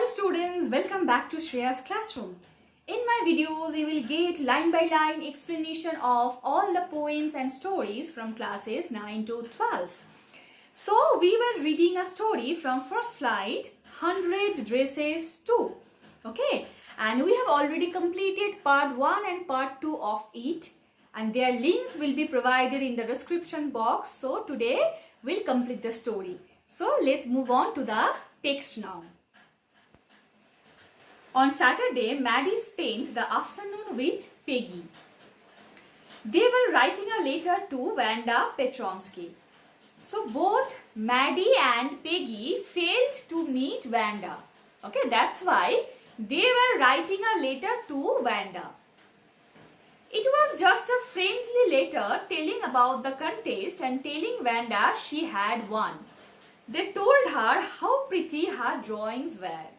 Hello students, welcome back to Shreya's classroom. In my videos, you will get line by line explanation of all the poems and stories from classes 9 to 12. So we were reading a story from First Flight, 100 Dresses 2. Okay, and we have already completed part 1 and part 2 of it. And their links will be provided in the description box. So today we'll complete the story. So let's move on to the text now. On Saturday, Maddie spent the afternoon with Peggy. They were writing a letter to Wanda Petronsky. So both Maddie and Peggy failed to meet Wanda. Okay, that's why they were writing a letter to Wanda. It was just a friendly letter telling about the contest and telling Wanda she had won. They told her how pretty her drawings were.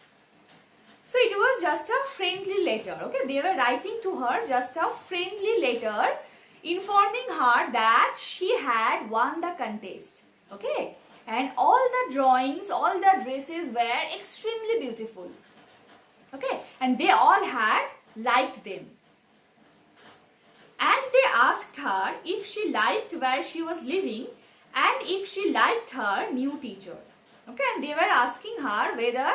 So it was just a friendly letter. Okay, they were writing to her just a friendly letter informing her that she had won the contest. Okay, and all the drawings, all the dresses were extremely beautiful. Okay, and they all had liked them. And they asked her if she liked where she was living and if she liked her new teacher. Okay, and they were asking her whether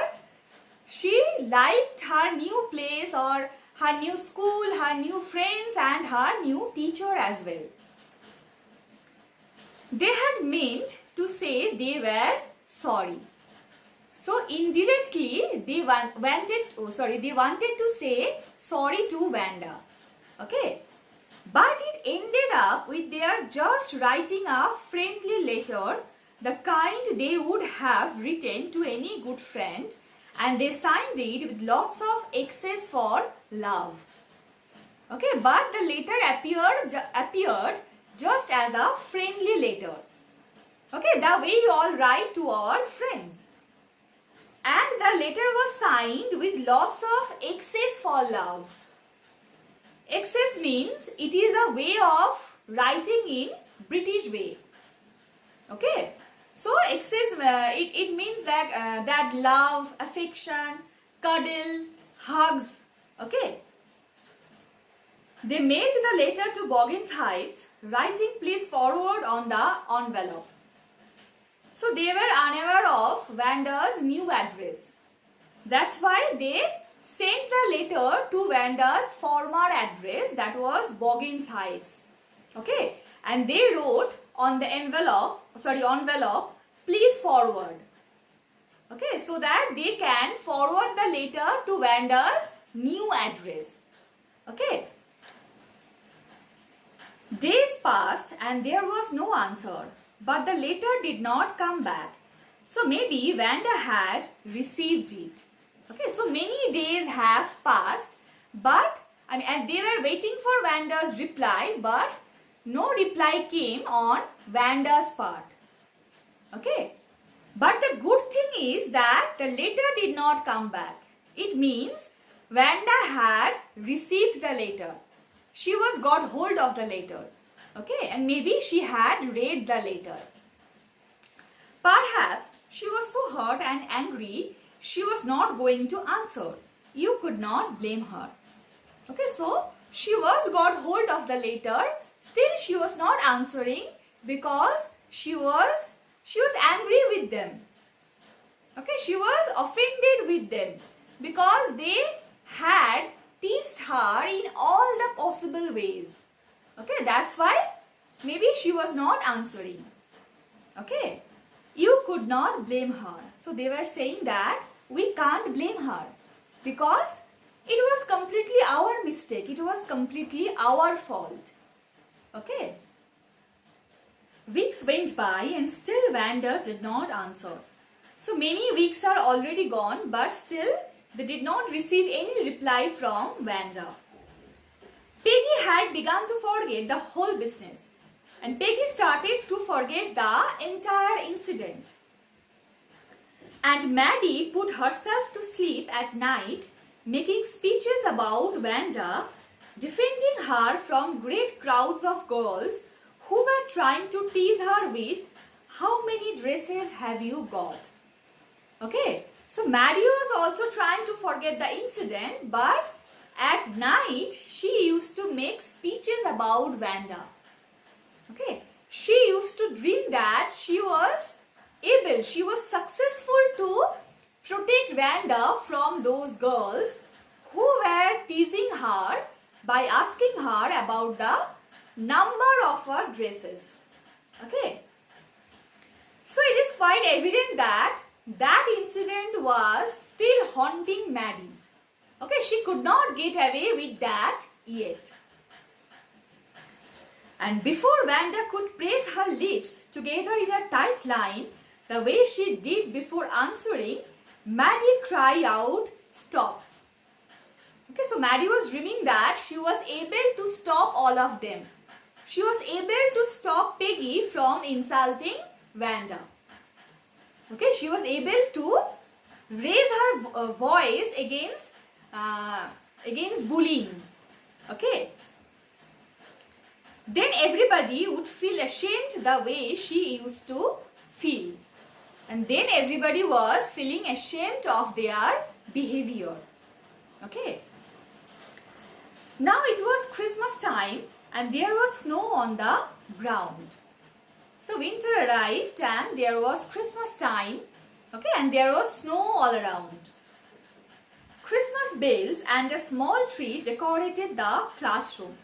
she liked her new place or her new school, her new friends and her new teacher as well. They had meant to say they were sorry. So indirectly they wanted to say sorry to Wanda. Okay. But it ended up with their just writing a friendly letter, the kind they would have written to any good friend. And they signed it with lots of X's for love. Okay, but the letter appeared just as a friendly letter. Okay, the way you all write to our friends. And the letter was signed with lots of X's for love. X's means it is a way of writing in British way. Okay. So it means that love, affection, cuddle, hugs. Okay. They mailed the letter to Boggins Heights, writing please forward on the envelope. So they were unaware of Wanda's new address. That's why they sent the letter to Wanda's former address, that was Boggins Heights. Okay. And they wrote on the envelope, please forward. Okay, so that they can forward the letter to Wanda's new address. Okay. Days passed and there was no answer, but the letter did not come back. So maybe Wanda had received it. Okay, so many days have passed, but and they were waiting for Wanda's reply, but no reply came on Wanda's part. Okay. But the good thing is that the letter did not come back. It means Wanda had received the letter. She was got hold of the letter. Okay. And maybe she had read the letter. Perhaps she was so hurt and angry, she was not going to answer. You could not blame her. Okay. So she was got hold of the letter. Still she was not answering because she was angry with them. Okay, she was offended with them because they had teased her in all the possible ways. Okay, that's why maybe she was not answering. Okay, you could not blame her. So they were saying that we can't blame her because it was completely our mistake. It was completely our fault. Okay. Weeks went by and still Wanda did not answer. So many weeks are already gone, but still they did not receive any reply from Wanda. Peggy had begun to forget the whole business, and Peggy started to forget the entire incident. And Maddie put herself to sleep at night, making speeches about Wanda, defending her from great crowds of girls who were trying to tease her with, how many dresses have you got? Okay, So Maddie was also trying to forget the incident, but at night she used to make speeches about Vanda. Okay, she used to dream that she was successful to protect Vanda from those girls who were teasing her by asking her about the number of her dresses. Okay, so it is quite evident that that incident was still haunting Maddie. Okay, she could not get away with that yet. And before Vanda could press her lips together in a tight line, the way she did before answering, Maddie cried out, "Stop." Okay, so Maddie was dreaming that she was able to stop all of them. She was able to stop Peggy from insulting Vanda. Okay, she was able to raise her voice against bullying. Okay. Then everybody would feel ashamed the way she used to feel. And then everybody was feeling ashamed of their behavior. Okay. Now it was Christmas time and there was snow on the ground. So winter arrived and there was Christmas time. Okay, and there was snow all around. Christmas bells and a small tree decorated the classroom.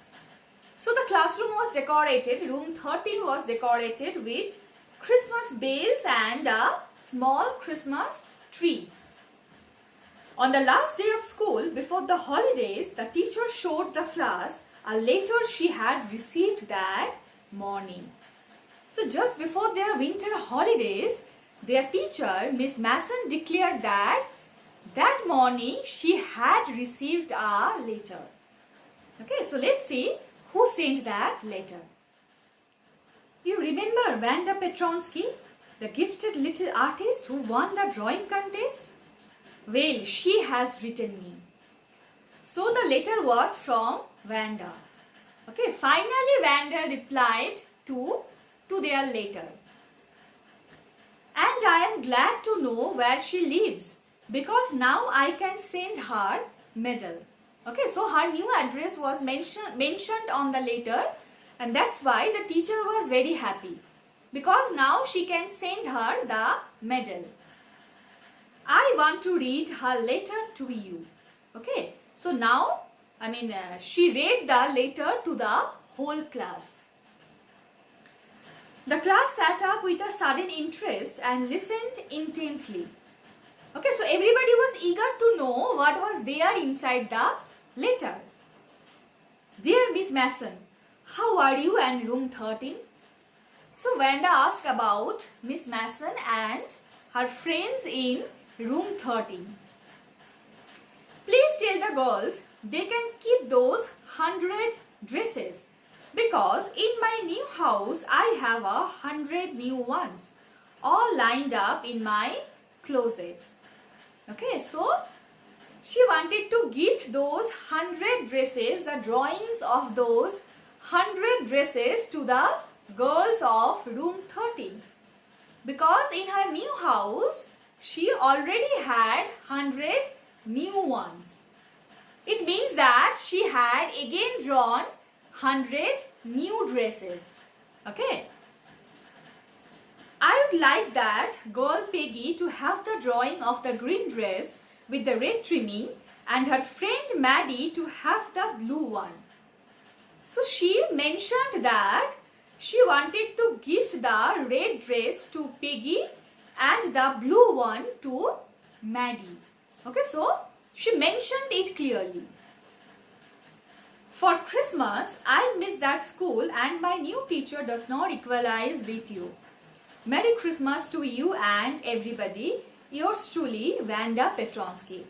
So the classroom was decorated, room 13 was decorated with Christmas bells and a small Christmas tree. On the last day of school, before the holidays, the teacher showed the class a letter she had received that morning. So just before their winter holidays, their teacher, Miss Mason, declared that morning she had received a letter. Okay, so let's see who sent that letter. You remember Vanda Petronsky, the gifted little artist who won the drawing contest? Well, she has written me. So the letter was from Vanda. Okay, finally Vanda replied to their letter. And I am glad to know where she lives because now I can send her medal. Okay, so her new address was mentioned on the letter and that's why the teacher was very happy because now she can send her the medal. I want to read her letter to you. Okay, so now, she read the letter to the whole class. The class sat up with a sudden interest and listened intensely. Okay, so everybody was eager to know what was there inside the letter. Dear Miss Mason, how are you and room 13? So Vanda asked about Miss Mason and her friends in room 13. Please tell the girls they can keep those 100 dresses because in my new house I have 100 new ones all lined up in my closet. Okay, so she wanted to gift those 100 dresses, the drawings of those 100 dresses to the girls of room 13 because in her new house she already had 100 new ones. It means that she had again drawn 100 new dresses. Okay. I would like that girl Peggy to have the drawing of the green dress with the red trimming and her friend Maddie to have the blue one. So she mentioned that she wanted to gift the red dress to Peggy and the blue one to Maddie. Okay, so she mentioned it clearly. For Christmas, I miss that school and my new teacher does not equalize with you. Merry Christmas to you and everybody. Yours truly, Vanda Petronsky.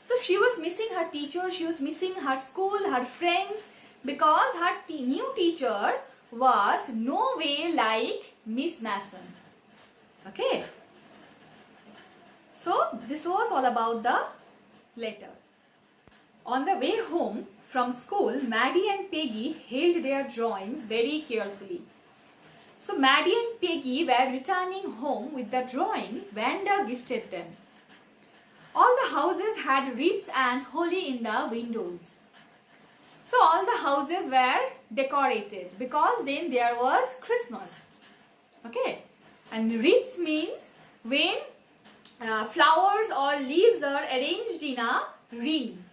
So she was missing her teacher, she was missing her school, her friends because her new teacher was no way like Miss Mason. Okay. So this was all about the letter. On the way home from school, Maddie and Peggy held their drawings very carefully. So Maddie and Peggy were returning home with the drawings Vanda gifted them. All the houses had wreaths and holly in the windows. So all the houses were decorated because then there was Christmas. Okay, and wreaths means when flowers or leaves are arranged in a ring.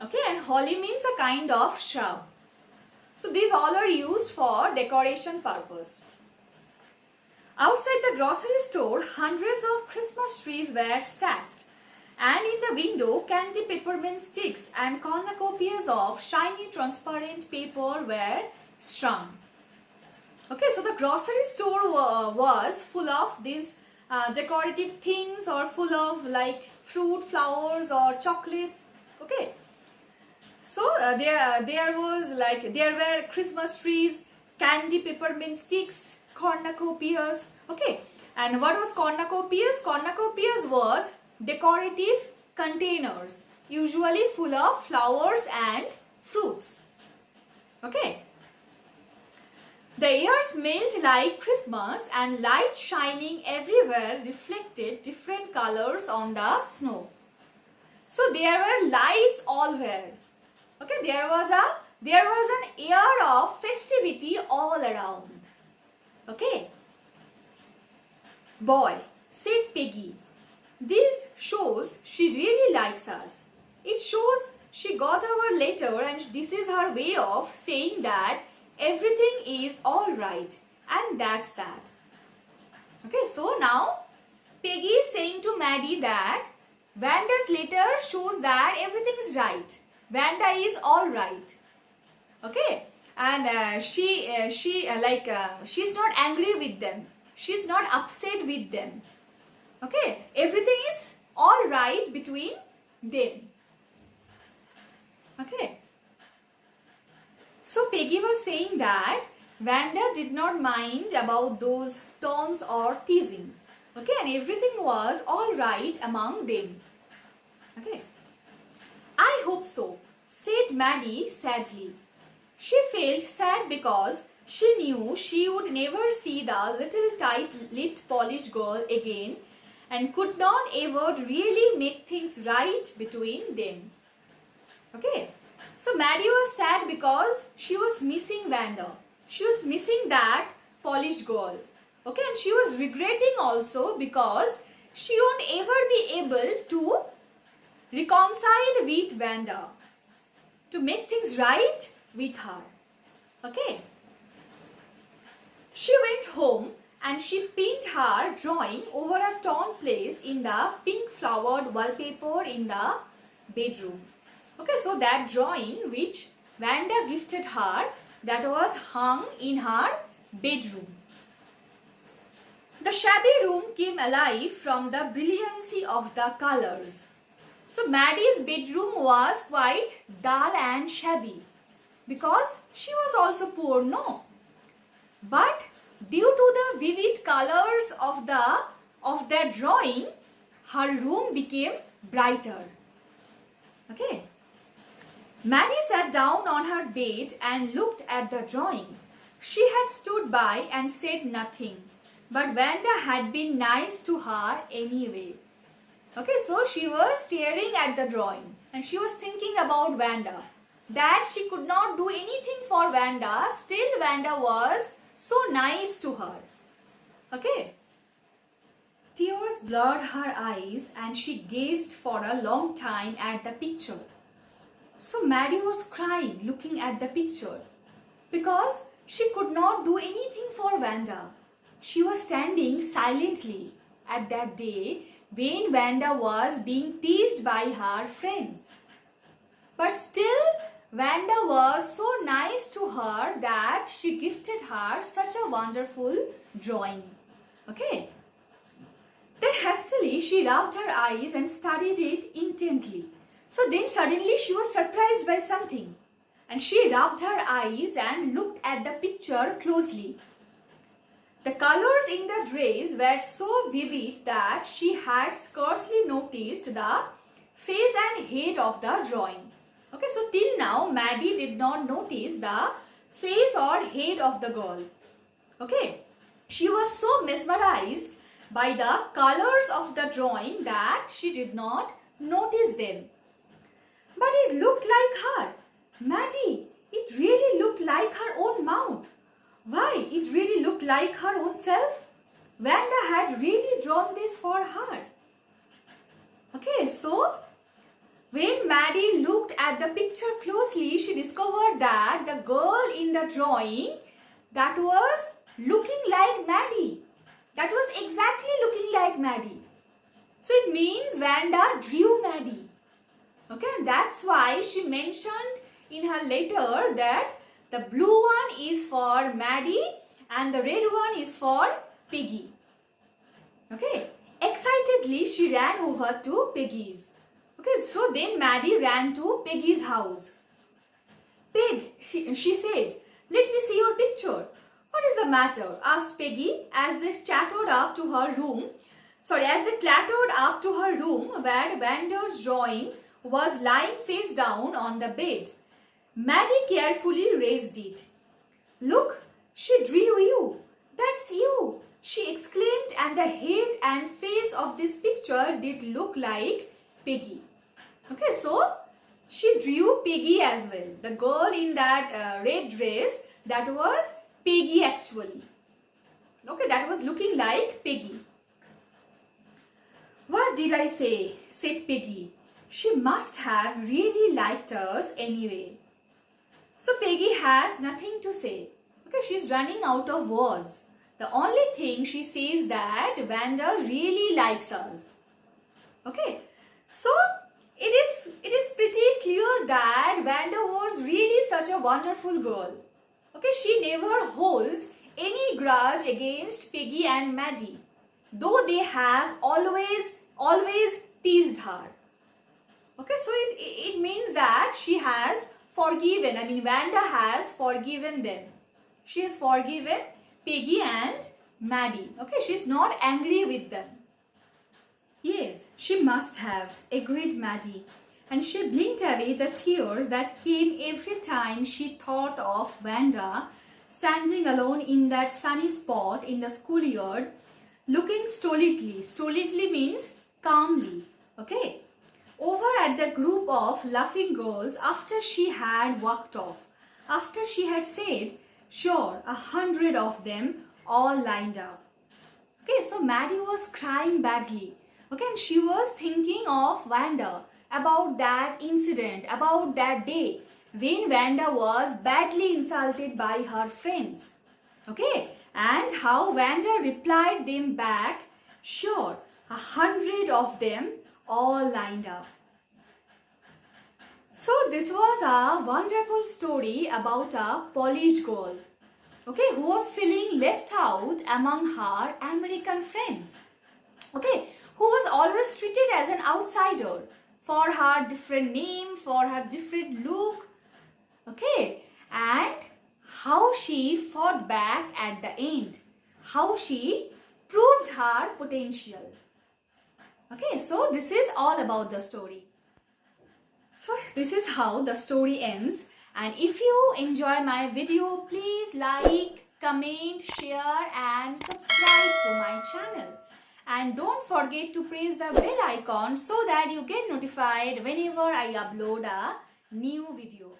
Okay, and holly means a kind of shrub. So these all are used for decoration purpose. Outside the grocery store, hundreds of Christmas trees were stacked, and in the window, candy peppermint sticks and cornucopias of shiny transparent paper were strung. Okay, so the grocery store was full of these decorative things, or full of like fruit, flowers, or chocolates. Okay, so there were Christmas trees, candy peppermint sticks, cornucopias. Okay, and what was cornucopias? Cornucopias was decorative containers, usually full of flowers and fruits. Okay. The air smelled like Christmas, and light shining everywhere reflected different colors on the snow. So there were lights allwhere. Okay, there was an air of festivity all around. Okay. Boy, said Peggy, this shows she really likes us. It shows she got our letter, and this is her way of saying that everything is all right, and that's that. Okay, so now Peggy is saying to Maddie that Vanda's letter shows that everything is right. Vanda is all right. Okay, and she's not angry with them. She's not upset with them. Okay, everything is all right between them. Okay. So Peggy was saying that Vanda did not mind about those taunts or teasings. Okay, and everything was all right among them. Okay. I hope so, said Maddie sadly. She felt sad because she knew she would never see the little tight-lipped Polish girl again, and could not ever really make things right between them. Okay. So Maddie was sad because she was missing Vanda. She was missing that Polish girl. Okay, and she was regretting also because she won't ever be able to reconcile with Vanda, to make things right with her. Okay. She went home and she pinned her drawing over a torn place in the pink flowered wallpaper in the bedroom. Okay, so that drawing which Vanda gifted her, that was hung in her bedroom. The shabby room came alive from the brilliancy of the colors. So Maddie's bedroom was quite dull and shabby because she was also poor, no? But due to the vivid colors of that drawing, her room became brighter. Okay. Maddie sat down on her bed and looked at the drawing. She had stood by and said nothing, but Vanda had been nice to her anyway. Okay, so she was staring at the drawing and she was thinking about Vanda. That she could not do anything for Vanda, still Vanda was so nice to her. Okay. Tears blurred her eyes and she gazed for a long time at the picture. So Maddie was crying looking at the picture because she could not do anything for Vanda. She was standing silently at that day when Vanda was being teased by her friends. But still, Vanda was so nice to her that she gifted her such a wonderful drawing. Okay. Then hastily she rubbed her eyes and studied it intently. So then suddenly she was surprised by something, and she rubbed her eyes and looked at the picture closely. The colors in the dress were so vivid that she had scarcely noticed the face and head of the drawing. Okay, so till now Maddie did not notice the face or head of the girl. Okay, she was so mesmerized by the colors of the drawing that she did not notice them. But it looked like her. Maddie, it really looked like her own mouth. Why? It really looked like her own self. Wanda had really drawn this for her. Okay, so when Maddie looked at the picture closely, she discovered that the girl in the drawing that was looking like Maddie. That was exactly looking like Maddie. So it means Wanda drew Maddie. Okay, and that's why she mentioned in her letter that the blue one is for Maddie and the red one is for Peggy. Okay, excitedly she ran over to Peggy's. Okay, so then Maddie ran to Peggy's house. Peg, she said, let me see your picture. What is the matter? Asked Peggy as they clattered up to her room. Where Wanda's drawing was lying face down on the bed. Maddie carefully raised it. Look, she drew you. That's you, she exclaimed, and the head and face of this picture did look like Peggy. Okay, so she drew Peggy as well. The girl in that red dress, that was Peggy actually. Okay, that was looking like Peggy. What did I say? Said Peggy. She must have really liked us anyway. So Peggy has nothing to say. Okay, she's running out of words. The only thing she says that Wanda really likes us. Okay, so it is pretty clear that Wanda was really such a wonderful girl. Okay, she never holds any grudge against Peggy and Maddie, though they have always teased her. Okay, so it means that she has forgiven. Wanda has forgiven them. She has forgiven Peggy and Maddie. Okay, she's not angry with them. Yes, she must have, agreed Maddie. And she blinked away the tears that came every time she thought of Wanda standing alone in that sunny spot in the schoolyard, looking stolidly. Stolidly means calmly. Okay. Over at the group of laughing girls after she had walked off. After she had said, sure, 100 of them all lined up. Okay, so Maddie was crying badly. Okay, and she was thinking of Wanda, about that incident, about that day when Wanda was badly insulted by her friends. Okay, and how Wanda replied them back, sure, 100 of them all lined up. So this was a wonderful story about a Polish girl, okay, who was feeling left out among her American friends, okay, who was always treated as an outsider for her different name, for her different look, okay, and how she fought back at the end, how she proved her potential. Okay, so this is all about the story. So this is how the story ends, and if you enjoy my video, please like, comment, share and subscribe to my channel. And don't forget to press the bell icon so that you get notified whenever I upload a new video.